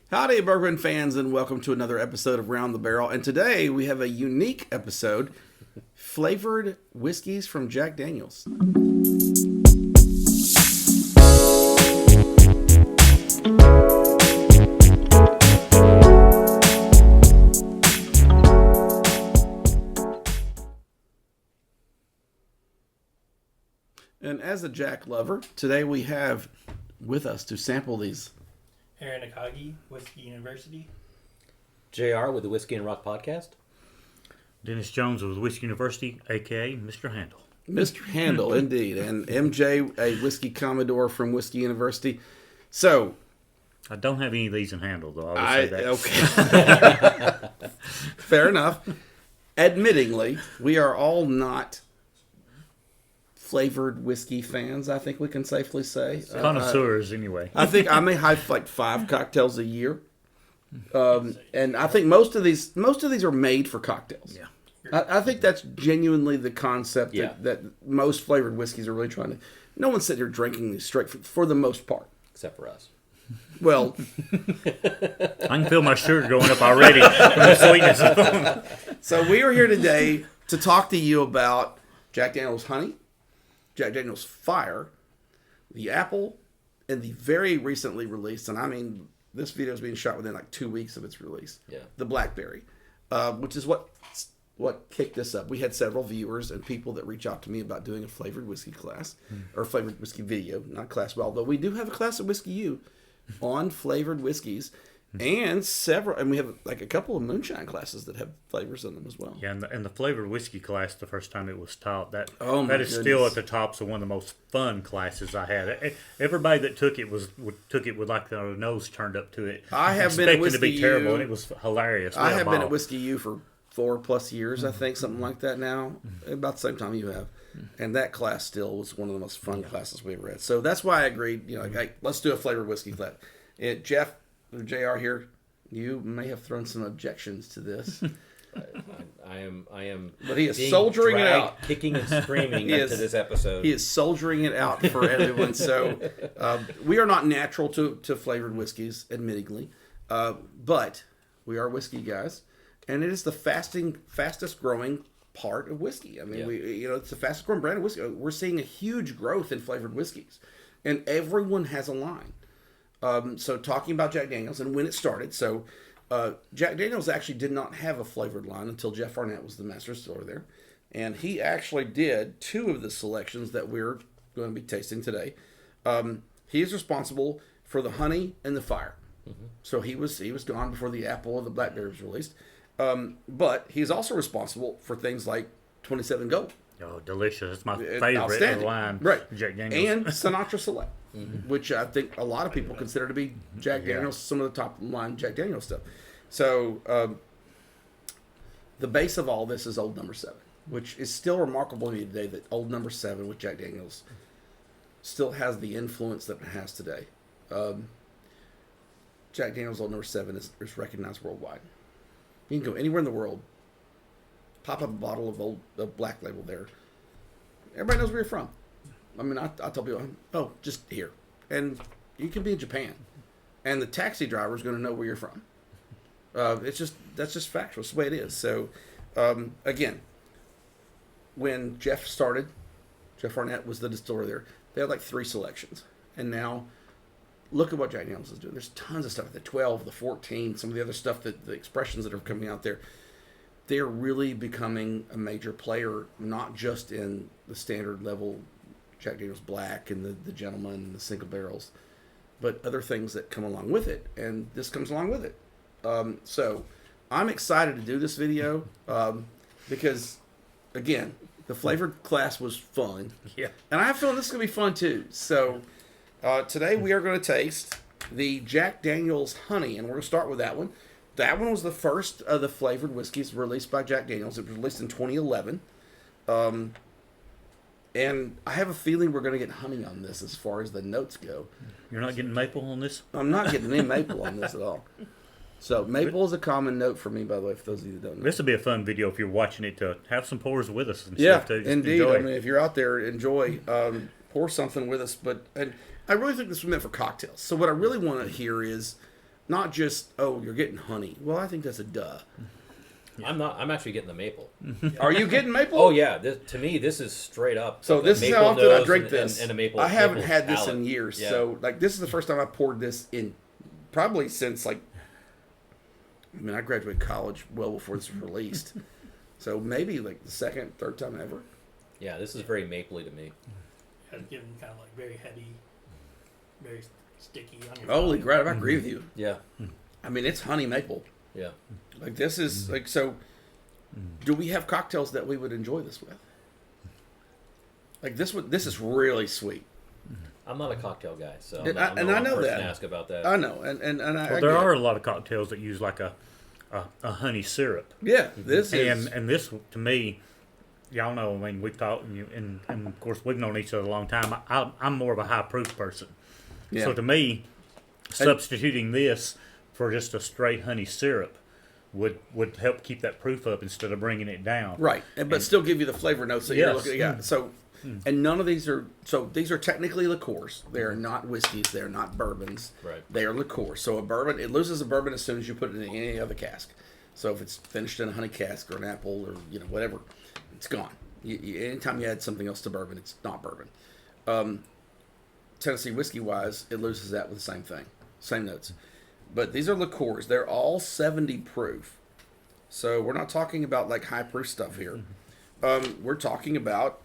Howdy, bourbon fans, and welcome to another episode of Round the Barrel. And today we have a unique episode, flavored whiskeys from Jack Daniels. And as a Jack lover, today we have with us to sample these Aaron Akagi, Whiskey University. JR with the Whiskey and Rock Podcast. Dennis Jones with Whiskey University, a.k.a. Mr. Handle. Mr. Handle, indeed. And MJ, a Whiskey Commodore from Whiskey University. So, I don't have any of these in Handle, though. I would say that. Okay. Fair enough. Admittingly, we are all not flavored whiskey fans, I think we can safely say. Connoisseurs, anyway. I think I may have like 5 cocktails a year. And I think most of these are made for cocktails. Yeah. I think that's genuinely the concept Yeah. that most flavored whiskeys are really trying to. No one's sitting here drinking these straight for the most part. Except for us. Well, I can feel my sugar going up already from the sweetness of them. so we are here today to talk to you about Jack Daniel's Honey, Jack Daniel's Fire, the Apple, and the very recently released, and I mean, this video is being shot within like 2 weeks of its release. Yeah. The Blackberry, which is what kicked this up. We had several viewers and people that reach out to me about doing a flavored whiskey class or flavored whiskey video, not class. Well, although we do have a class at Whiskey U on flavored whiskeys, and we have like a couple of moonshine classes that have flavors in them as well. Yeah, and the flavored whiskey class, the first time it was taught, that my is still goodness. at the tops of one of the most fun classes I had. Everybody that took it took it with like their nose turned up to it. I have been at expecting to be Whiskey terrible, U. and it was hilarious. I have been Wow. at Whiskey U for 4+ years, I think, something like that now, about the same time you have. And that class still was one of the most fun classes we ever had. So that's why I agreed, like, hey, let's do a flavored whiskey class. Jeff, JR here, you may have thrown some objections to this. I am. But he is being soldiering it dragged, out. kicking and screaming into this episode. He is soldiering it out for everyone. So we are not natural to flavored whiskeys, admittingly. But we are whiskey guys. And it is the fastest growing part of whiskey. I mean, it's the fastest growing brand of whiskey. We're seeing a huge growth in flavored whiskeys. And everyone has a line. So talking about Jack Daniels and when it started. So Jack Daniels actually did not have a flavored line until Jeff Arnett was the master distiller there. And he actually did 2 of the selections that we're going to be tasting today. He is responsible for the honey and the fire. Mm-hmm. So he was gone before the apple or the blackberry was released. But he's also responsible for things like 27 Gold. Oh, delicious. It's my favorite line. Right. Jack Daniels. And Sinatra Select, which I think a lot of people consider to be Jack Daniels, some of the top line Jack Daniels stuff. So the base of all this is Old Number 7, which is still remarkable to me today that Old Number 7 with Jack Daniels still has the influence that it has today. Jack Daniels Old Number 7 is recognized worldwide. You can go anywhere in the world, pop up a bottle of Black Label there. Everybody knows where you're from. I mean, I tell people, oh, just here. And you can be in Japan. And the taxi driver is going to know where you're from. That's just factual. It's the way it is. So, again, when Jeff started, Jeff Arnett was the distiller there. They had like 3 selections. And now, look at what Jack Daniels is doing. There's tons of stuff. The 12, the 14, some of the other stuff, the expressions that are coming out there. They're really becoming a major player, not just in the standard level Jack Daniels Black and the Gentleman and the single barrels, but other things that come along with it. And this comes along with it. So I'm excited to do this video because, again, the flavored class was fun. Yeah. And I have a feeling this is going to be fun too. So today we are going to taste the Jack Daniel's Honey, and we're going to start with that one. That one was the first of the flavored whiskeys released by Jack Daniels. It was released in 2011. And I have a feeling we're going to get honey on this as far as the notes go. You're not getting maple on this? I'm not getting any maple on this at all. So maple is a common note for me, by the way, for those of you that don't know. This will be a fun video if you're watching it to have some pours with us and Yeah, stuff too. Just indeed. enjoy. I mean, if you're out there, enjoy. Pour something with us. And I really think this was meant for cocktails. So what I really want to hear is not just, oh, you're getting honey. Well, I think that's a duh. I'm not. I'm actually getting the maple. Are you getting maple? Oh yeah. To me, this is straight up. So like a this is maple how often I nose drink and- this. And a maple. I haven't maple had this palate. in years. Yeah. So like this is the first time I poured this in, probably since like. I mean, I graduated college well before this was released, so maybe like the second, third time ever. Yeah, this is very mapley to me. Has given kind of like very heavy, very sticky on your Holy tongue. crap! I agree with you. Yeah. I mean, it's honey maple. Yeah. Like this is like so. Do we have cocktails that we would enjoy this with? Like this would. This is really sweet. I'm not a cocktail guy, so I'm And not, I I'm not know the person that. to ask about that. I know, and I, Well, I there get are it. a lot of cocktails that use like a honey syrup, Yeah, this is. and this to me, y'all know. I mean, we've talked, and of course we've known each other a long time. I'm more of a high proof person, Yeah. so to me, substituting this for just a straight honey syrup would help keep that proof up instead of bringing it down. Right, but still give you the flavor notes that you're Yes. looking at. So, and none of these are. So these are technically liqueurs. They are not whiskeys. They are not bourbons. Right. They are liqueurs. So a bourbon, it loses a bourbon as soon as you put it in any other cask. So if it's finished in a honey cask or an apple or whatever, it's gone. Anytime you add something else to bourbon, it's not bourbon. Tennessee whiskey wise, it loses that with the same thing, same notes. But these are liqueurs. They're all 70 proof. So we're not talking about like high proof stuff here. We're talking about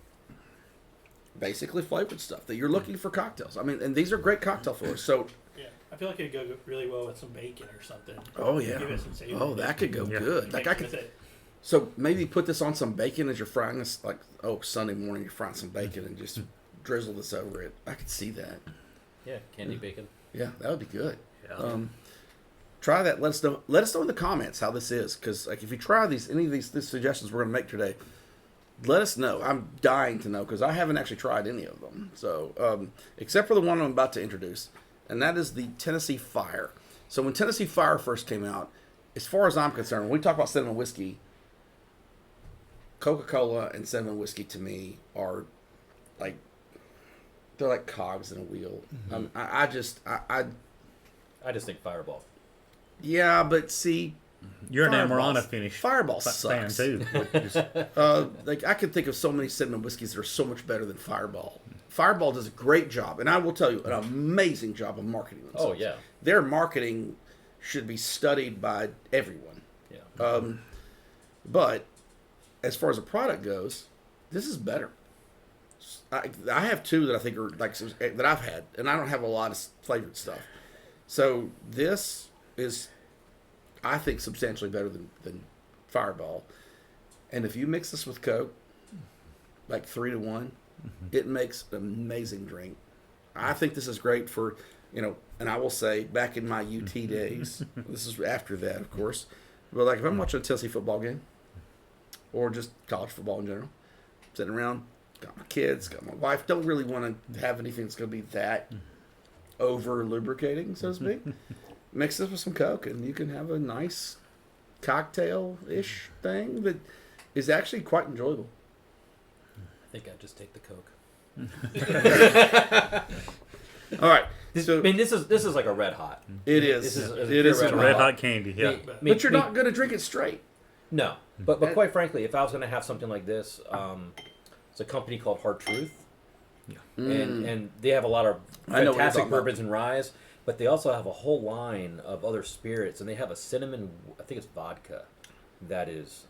basically flavored stuff that you're looking for cocktails. I mean, and these are great cocktail flavors. So, Yeah, I feel like it'd go really well with some bacon or something. oh yeah, Give it some savor. oh that could go Yeah. good. Like I Mix with could. it. So maybe put this on some bacon as you're frying this. Like Sunday morning you're frying some bacon and just drizzle this over it. I could see that. Yeah, candy bacon. Yeah, that would be good. Yeah. Try that. Let us know. Let us know in the comments how this is, because like if you try any of these suggestions we're going to make today, let us know. I'm dying to know because I haven't actually tried any of them. So except for the one I'm about to introduce, and that is the Tennessee Fire. So when Tennessee Fire first came out, as far as I'm concerned, when we talk about cinnamon whiskey, Coca-Cola and cinnamon whiskey to me are like they're like cogs in a wheel. I just I just think Fireball. yeah, but see, You're an Fireball's- Amarana finish Fireball fan sucks. too. Like I can think of so many cinnamon whiskeys that are so much better than Fireball. Fireball does a great job, and I will tell you, an amazing job of marketing themselves. Oh yeah. Their marketing should be studied by everyone. Yeah. But as far as a product goes, this is better. I have two that I think are like that I've had, and I don't have a lot of flavored stuff. So this is, I think, substantially better than Fireball. And if you mix this with Coke, like 3-to-1, it makes an amazing drink. I think this is great for, and I will say, back in my UT days, this is after that, of course, but like if I'm watching a Tennessee football game, or just college football in general, sitting around, got my kids, got my wife, don't really want to have anything that's going to be that over lubricating, so to speak. Mix this with some Coke, and you can have a nice cocktail-ish thing that is actually quite enjoyable. I think I'd just take the Coke. All right, I so mean, this is like a red hot. it is. This is a It pure is It's a a red red hot. hot candy. Yeah. But you're not going to drink it straight. No, but quite frankly, if I was going to have something like this, it's a company called Hard Truth, and they have a lot of I know what you're fantastic talking about. bourbons and ryes, but they also have a whole line of other spirits, and they have a cinnamon, I think it's vodka, that is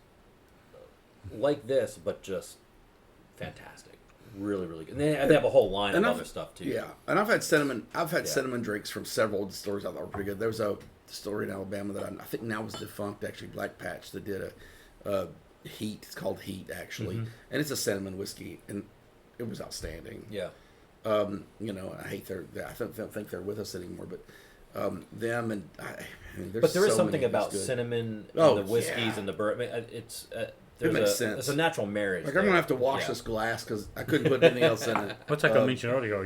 like this, but just fantastic, really, really good. And they have a whole line of other stuff too. Yeah, and I've had cinnamon. I've had cinnamon drinks from several distilleries I thought were pretty good. There was a distillery in Alabama that I think now was defunct, actually, Black Patch, that did a Heat. It's called Heat, actually, and it's a cinnamon whiskey, and it was outstanding. Yeah. I hate I don't think they're with us anymore, but them and I mean, there's But there is so something many about that's good. cinnamon and Oh, the whiskeys yeah. and the bourbon. It's It makes sense. It's a natural marriage. Like I'm gonna there. have to wash Yeah. this glass because I couldn't put anything else in it. What's like I mentioned earlier,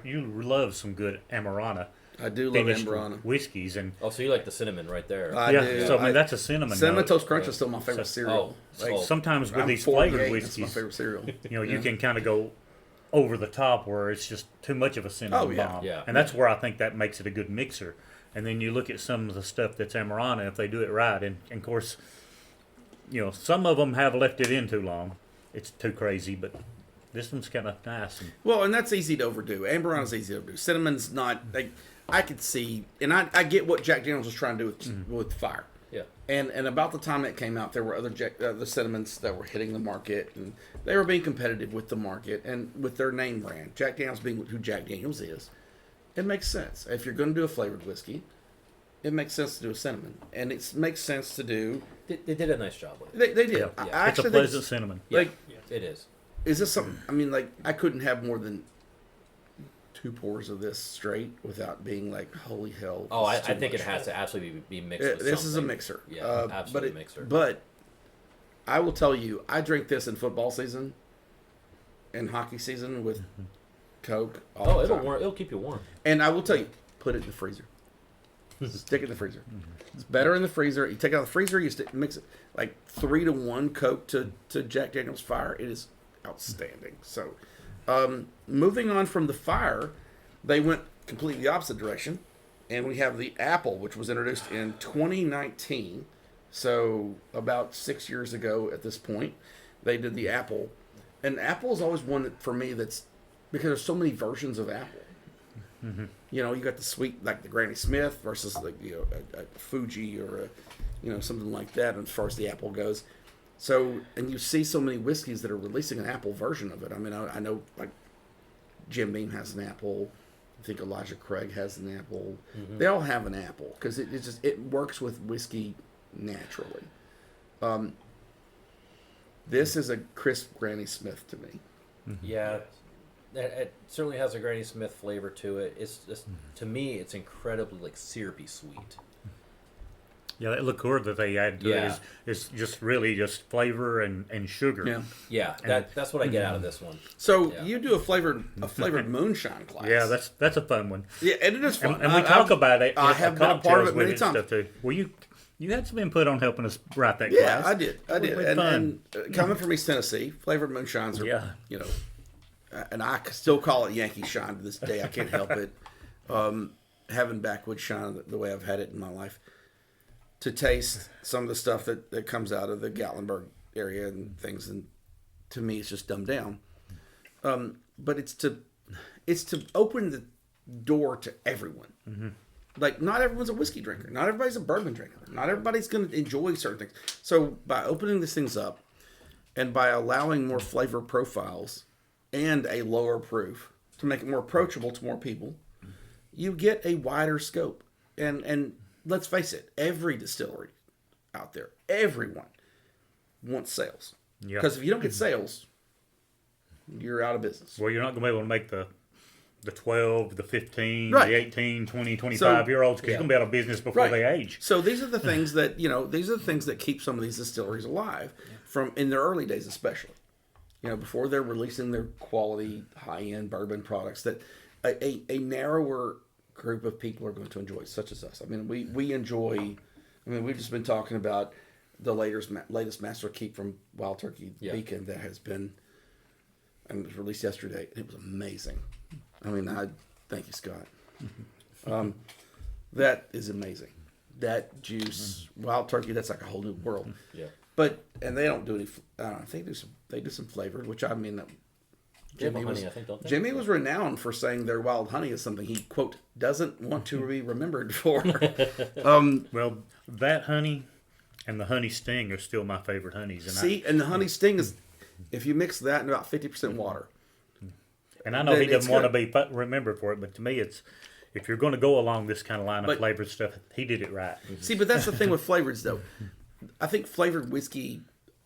you love some good Amarana I do love finished Amberana. whiskeys, and Oh, so you like the cinnamon right there? I yeah, do. so I mean that's a cinnamon. Cinnamon note. Toast Crunch is still my favorite So- cereal. oh, Like, oh. Sometimes with I'm these 48, flavored that's my whiskeys, favorite cereal. you can kind of go over the top where it's just too much of a cinnamon Oh, yeah. bomb. Yeah. And that's where I think that makes it a good mixer. And then you look at some of the stuff that's Amarana, if they do it right, and of course, some of them have left it in too long. It's too crazy, but this one's kind of nice. Well, and that's easy to overdo. Amber is easy to overdo. Cinnamon's not. Like, I could see, and I get what Jack Daniels was trying to do with fire. Yeah. And about the time it came out, there were other the cinnamons that were hitting the market, and they were being competitive with the market and with their name brand. Jack Daniels being who Jack Daniels is, it makes sense. If you're going to do a flavored whiskey, it makes sense to do a cinnamon, and it makes sense to do. They did a nice job with it. They did. Yeah. I It's a actually think pleasant cinnamon. Yeah, Like, it is. is this something? I mean, like, I couldn't have more than 2 pours of this straight without being like, holy hell. Oh, I this is too think it much. has to absolutely be mixed with This is a something. mixer. Yeah, but absolutely mixer. But I will tell you, I drink this in football season and hockey season with Coke. All the time. It'll keep you warm. And I will tell you, put it in the freezer. Stick it in the freezer. It's better in the freezer. You take it out of the freezer, you mix it like 3-to-1 Coke to Jack Daniel's Fire. It is outstanding. So, moving on from the Fire, they went completely the opposite direction, and we have the Apple, which was introduced in 2019. So about 6 years ago at this point, they did the Apple, and Apple is always one that for me that's because there's so many versions of Apple. You got the sweet, like the Granny Smith versus like a Fuji or something like that as far as the Apple goes. So, and you see so many whiskeys that are releasing an Apple version of it. I mean, I know like Jim Beam has an Apple. I think Elijah Craig has an Apple. They all have an Apple because it works with whiskey naturally. This is a crisp Granny Smith to me. Yeah, it certainly has a Granny Smith flavor to it. It's just to me, it's incredibly like syrupy sweet. Yeah, that liqueur that they add to it is just really just flavor and sugar. Yeah, that's what I get out of this one. So you do a flavored moonshine class. Yeah, that's a fun one. Yeah, and it is fun. And we talk about it. I have been a part of it many times. Stuff too. Well, you had some input on helping us write that Yeah, class. I did. Really fun. And coming from East Tennessee, flavored moonshines are, and I still call it Yankee Shine to this day. I can't help it. Having backwoods shine the way I've had it in my life. To taste some of the stuff that comes out of the Gatlinburg area and things, and to me, it's just dumbed down. But it's to open the door to everyone. Like, not everyone's a whiskey drinker. Not everybody's a bourbon drinker. Not everybody's going to enjoy certain things. So by opening these things up and by allowing more flavor profiles and a lower proof to make it more approachable to more people, you get a wider scope. And let's face it, every distillery out there, everyone wants sales. Because if you don't get sales, you're out of business. Well, you're not going to be able to make the 12, the 15, Right. the 18, 20, 25-year-olds because you're going to be out of business before they age. So these are the things that, these are the things that keep some of these distilleries alive from in their early days especially. Before they're releasing their quality, high-end bourbon products that a narrower group of people are going to enjoy, such as us. I mean, we enjoy, we've just been talking about the latest Master Keep from Wild Turkey Beacon that has been, and it was released yesterday, and it was amazing. I mean, thank you, Scott. That is amazing. That juice, Wild Turkey, that's like a whole new world. Yeah. But, and they don't do any, I don't know, I think they do some flavored, which I mean, Jimmy was, honey, I think, don't they? Jimmy was renowned for saying their wild honey is something he, quote, doesn't want to be remembered for. Well, that honey and the honey sting are still my favorite honeys. And and the honey sting is, if you mix that in about 50% water. And I know he Then it's doesn't want to good. be remembered for it, but to me, it's if you're going to go along this kind of line of But- flavored stuff, he did it right. See, but that's the thing with flavors, though. I think flavored whiskey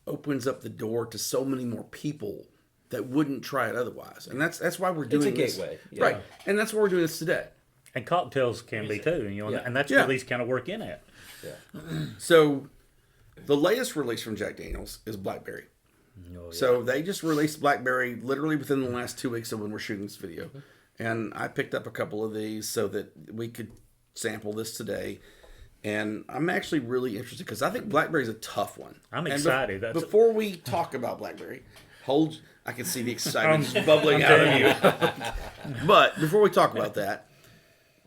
opens up the door to so many more people that wouldn't try it otherwise. And that's why we're doing this. gateway, yeah. Right. And that's why we're doing this today. And cocktails can be too, Yeah. and that's Yeah. where these kind of work in at. Yeah. So the latest release from Jack Daniels is Blackberry. Oh, yeah. So they just released Blackberry literally within the last 2 weeks of when we're shooting this video. And I picked up a couple of these so that we could sample this today. And I'm actually really interested because I think Blackberry's a tough one. I'm And excited. before we talk about Blackberry, I can see the excitement just bubbling out of you. But before we talk about that,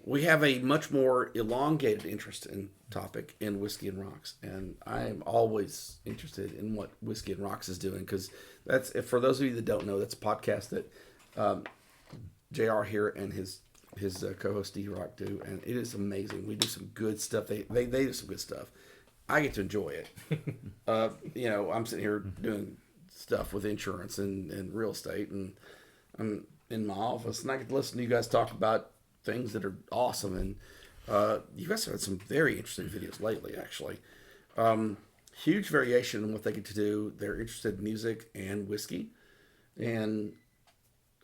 we have a much more elongated interest in topic in Whiskey and Rocks, and I am always interested in what Whiskey and Rocks is doing, because that's, for those of you that don't know, that's a podcast that JR here and his co-host D-Rock do, and it is amazing. We do some good stuff. They do some good stuff. I get to enjoy it. I'm sitting here doing stuff with insurance and real estate, and I'm in my office, and I get to listen to you guys talk about things that are awesome. And you guys have had some very interesting videos lately, actually. Huge variation in what they get to do. They're interested in music and whiskey, and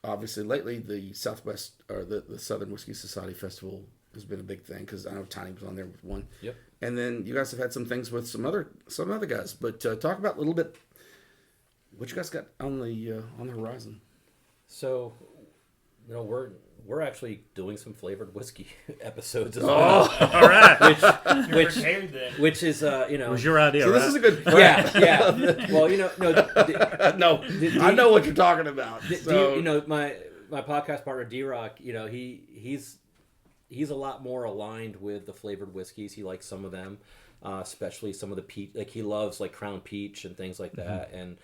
obviously lately the Southwest or the Southern Whiskey Society Festival has been a big thing, because I know Tiny was on there with one. Yep. And then you guys have had some things with some other guys. But talk about a little bit what you guys got on the horizon. So, we're actually doing some flavored whiskey episodes as well. Oh, all right. which is It was your idea, So right? this is a good. yeah. Well, No, I know what you're talking about. So. My podcast partner D-Rock, he's a lot more aligned with the flavored whiskeys. He likes some of them, especially some of the peach. Like, he loves like Crown Peach and things like that. And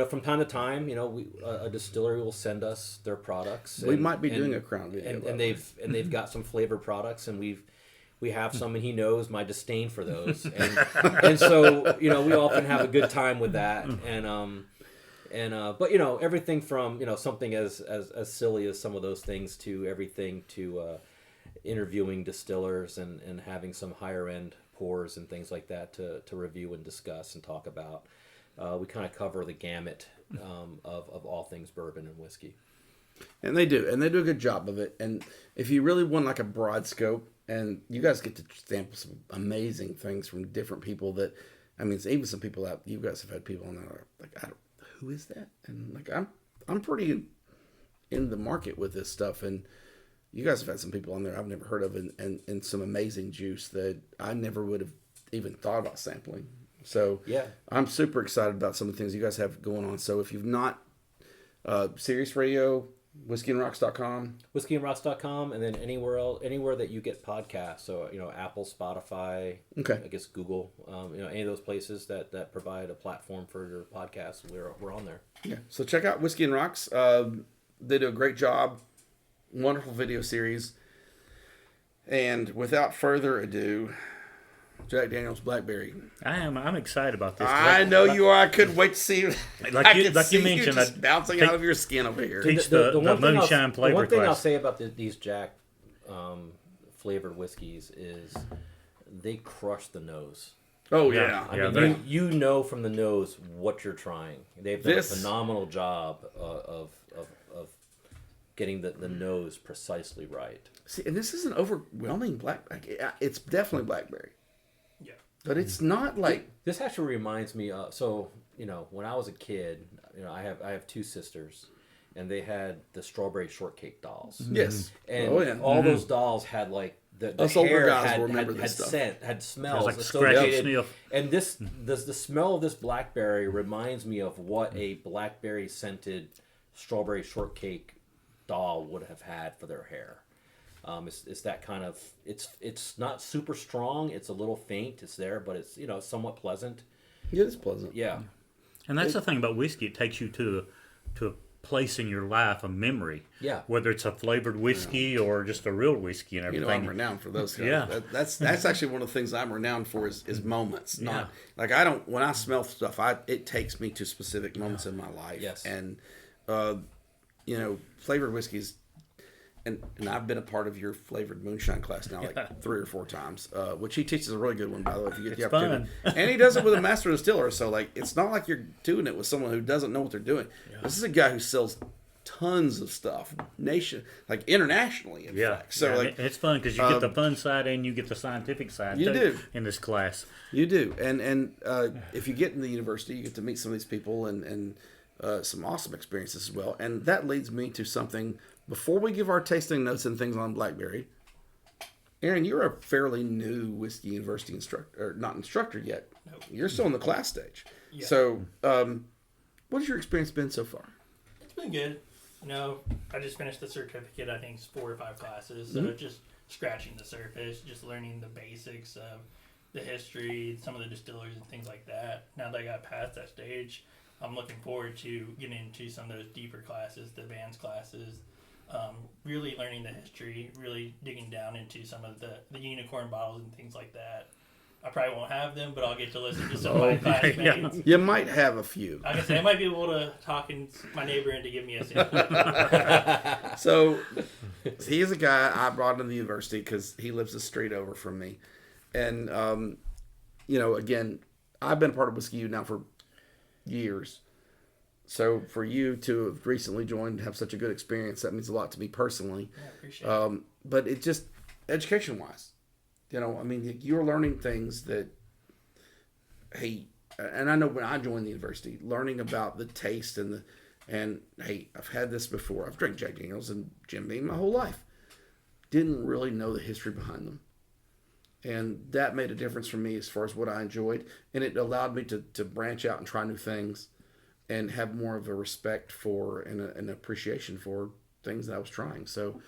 from time to time, a distillery will send us their products. We might be doing a Crown video, and they've got some flavored products, and we have some, and he knows my disdain for those, and so we often have a good time with that, but everything from something as silly as some of those things to everything to interviewing distillers and having some higher end pours and things like that to review and discuss and talk about. We kind of cover the gamut of all things bourbon and whiskey. And they do a good job of it. And if you really want like a broad scope, and you guys get to sample some amazing things from different people that, even some people out, you guys have had people on there are like, who is that? And like, I'm pretty in the market with this stuff, and you guys have had some people on there I've never heard of, and some amazing juice that I never would have even thought about sampling. So yeah, I'm super excited about some of the things you guys have going on. So if you've not, Sirius Radio, whiskeyandrocks.com. Whiskeyandrocks.com, and then anywhere that you get podcasts. So, Apple, Spotify, okay, I guess Google, any of those places that provide a platform for your podcast, we're on there. Yeah. So check out Whiskey and Rocks. They do a great job. Wonderful video series. And without further ado, Jack Daniel's Blackberry. I'm excited about this. I know you are. I couldn't wait to see you. Like you mentioned, you just bouncing out of your skin over here. Teach the moonshine flavor The one thing class. I'll say about these Jack flavored whiskeys is they crush the nose. Oh yeah. I mean, you know from the nose what you're trying. They've done a phenomenal job of getting the nose precisely right. See, and this isn't overwhelming it's definitely blackberry. Yeah. But it's not like This actually reminds me of, when I was a kid, I have two sisters, and they had the strawberry shortcake dolls. yes. And all those dolls had like the Us older hair guys had, will remember had, this had stuff. scent, had smells like scratchy associated. sniff. And the smell of this blackberry reminds me of what a blackberry scented strawberry shortcake doll would have had for their hair. It's that kind of, it's not super strong. It's a little faint. It's there, but it's somewhat pleasant. Yeah, it's pleasant. Yeah. And that's the thing about whiskey. It takes you to a place in your life, a memory. Yeah. Whether it's a flavored whiskey or just a real whiskey and everything. I'm renowned for those guys. Yeah. That's actually one of the things I'm renowned for is moments. Not like when I smell stuff, it takes me to specific moments in my life. Yes. And flavored whiskeys. And I've been a part of your flavored moonshine class now like 3 or 4 times, which he teaches a really good one, by the way, if you get the opportunity. And he does it with a master distiller, so like it's not like you're doing it with someone who doesn't know what they're doing. Yeah. This is a guy who sells tons of stuff, internationally, in fact. So it's fun because you get the fun side and you get the scientific side. You do in this class. You do, and if you get in the university, you get to meet some of these people and some awesome experiences as well. And that leads me to something. Before we give our tasting notes and things on Blackberry, Aaron, you're a fairly new whiskey university instructor, or not instructor yet. Nope. You're still in the class stage. Yeah. So, What has your experience been so far? It's been good. You know, I just finished the certificate. I think it's 4 or 5 classes. So just scratching the surface, just learning the basics of the history, some of the distillers and things like that. Now that I got past that stage, I'm looking forward to getting into some of those deeper classes, the advanced classes, really learning the history, really digging down into some of the unicorn bottles and things like that. I probably won't have them, but I'll get to listen to some of my classmates. You might have a few. Like I said, I might be able to talk my neighbor into giving me a sample. So he's a guy I brought into the university because he lives a street over from me. And, again, I've been a part of Whiskey U now for years. So for you to have recently joined and have such a good experience, that means a lot to me personally. Yeah, I appreciate it. But it just, education-wise, you're learning things that, hey, and I know when I joined the university, learning about the taste and hey, I've had this before. I've drank Jack Daniels and Jim Beam my whole life. Didn't really know the history behind them. And that made a difference for me as far as what I enjoyed. And it allowed me to branch out and try new things and have more of a respect for and an appreciation for things that I was trying. So,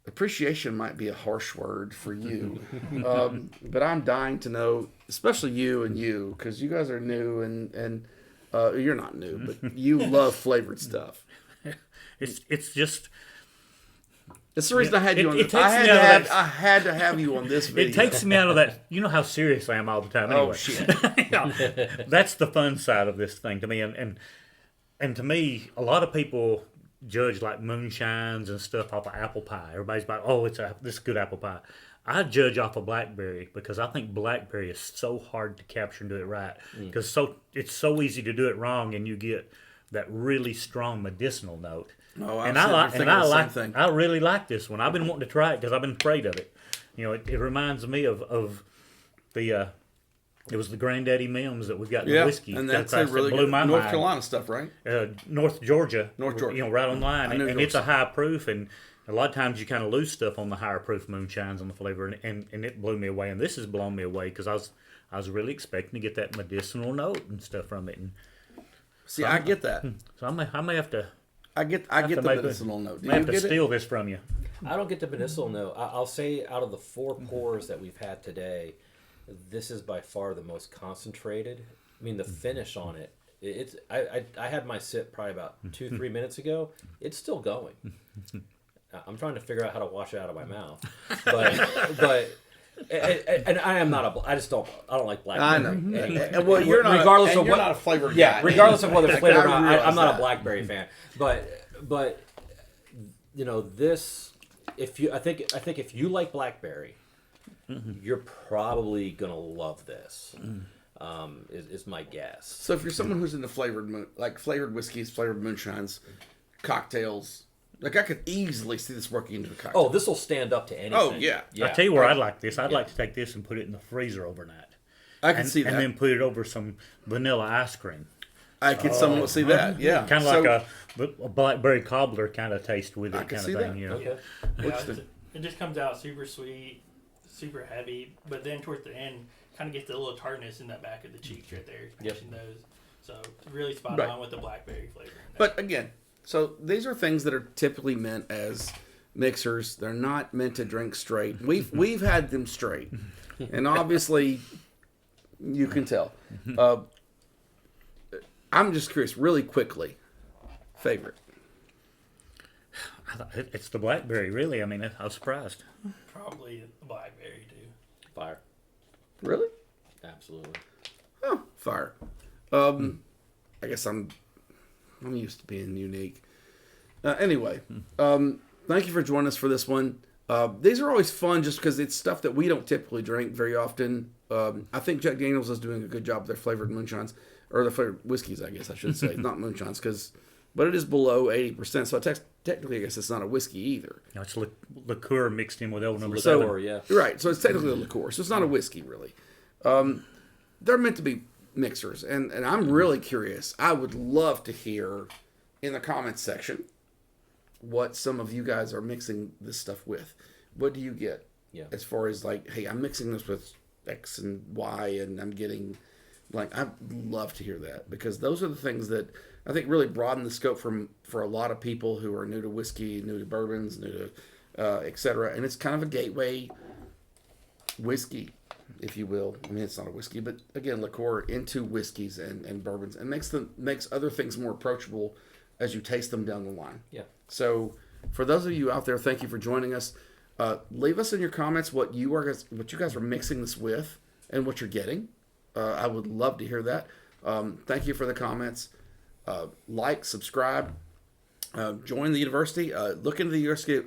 appreciation might be a harsh word for you, but I'm dying to know, especially you, because you guys are new and you're not new, but you love flavored stuff. It's just. That's the reason I had you on. I had to have you on this video. It takes me out of that. You know how serious I am all the time. Anyway. Oh shit! That's the fun side of this thing to me, and to me, a lot of people judge like moonshines and stuff off of apple pie. Everybody's like, "Oh, this good apple pie." I judge off of blackberry because I think blackberry is so hard to capture and do it right. Because it's so easy to do it wrong, and you get that really strong medicinal note. Oh, I really like this one. I've been wanting to try it because I've been afraid of it. It reminds me of the it was the Granddaddy Mims that we got in the whiskey. And that's a really good North Carolina stuff, right? North Georgia, right on the line, and it's a high proof. And a lot of times you kind of lose stuff on the higher proof moonshines on the flavor, and it blew me away. And this has blown me away because I was really expecting to get that medicinal note and stuff from it. And see, I get that. So I may have to. I get the medicinal note. I have to steal this from you. I don't get the medicinal note. I'll say out of the 4 pours that we've had today, this is by far the most concentrated. I mean, the finish on it. It's I had my sip probably about 2-3 minutes ago. It's still going. I'm trying to figure out how to wash it out of my mouth, but. And I am not I don't like blackberry. I know. Anyway. Well, you're not. Regardless You're of what, not a flavored yeah. guy. Regardless of whether it's flavored or not, I'm not that. a blackberry fan. But this. I think if you like blackberry, you're probably gonna love this. Is my guess. So if you're someone who's into flavored whiskeys, flavored moonshines, cocktails. Like, I could easily see this working into a cocktail. Oh, this will stand up to anything. Oh, yeah. I tell you where I'd like this. I'd like to take this and put it in the freezer overnight. I can see that. And then put it over some vanilla ice cream. I could somewhat see that, yeah. Kind of like a blackberry cobbler kind of taste with it, I can kind see of thing. that. You know? Okay. It just comes out super sweet, super heavy, but then towards the end, kind of gets the little tartness in that back of the cheeks right there. Catching those. So really spot on with the blackberry flavor. But again, so these are things that are typically meant as mixers. They're not meant to drink straight. We've had them straight, and obviously you can tell. I'm just curious, really quickly, favorite. It's the blackberry, really. I mean, I was surprised. Probably the blackberry too. Fire. Really? Absolutely. Oh, fire. I guess I'm used to being unique. Anyway, thank you for joining us for this one. These are always fun just because it's stuff that we don't typically drink very often. I think Jack Daniels is doing a good job with their flavored moonshines, or the flavored whiskeys, I guess I should say, not moonshines, but it is below 80%, so technically I guess it's not a whiskey either. No, it's liqueur mixed in with L number Liqueur, 7. yeah. Right, so it's technically a liqueur, so it's not a whiskey really. They're meant to be mixers, and I'm really curious. I would love to hear in the comments section what some of you guys are mixing this stuff with. What do you get as far as like, hey, I'm mixing this with X and Y, and I'm getting Like, I'd love to hear that, because those are the things that I think really broaden the scope for a lot of people who are new to whiskey, new to bourbons, new to etc. And it's kind of a gateway whiskey, if you will. I mean, it's not a whiskey, but again, liqueur into whiskeys and bourbons, and makes other things more approachable as you taste them down the line. Yeah. So, for those of you out there, thank you for joining us. Leave us in your comments what you guys are mixing this with and what you're getting. I would love to hear that. Thank you for the comments. Like, subscribe, join the university. Look into the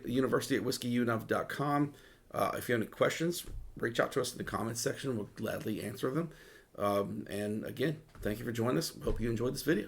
university at whiskeyunov.com. If you have any questions, reach out to us in the comments section. We'll gladly answer them. And again, thank you for joining us. Hope you enjoyed this video.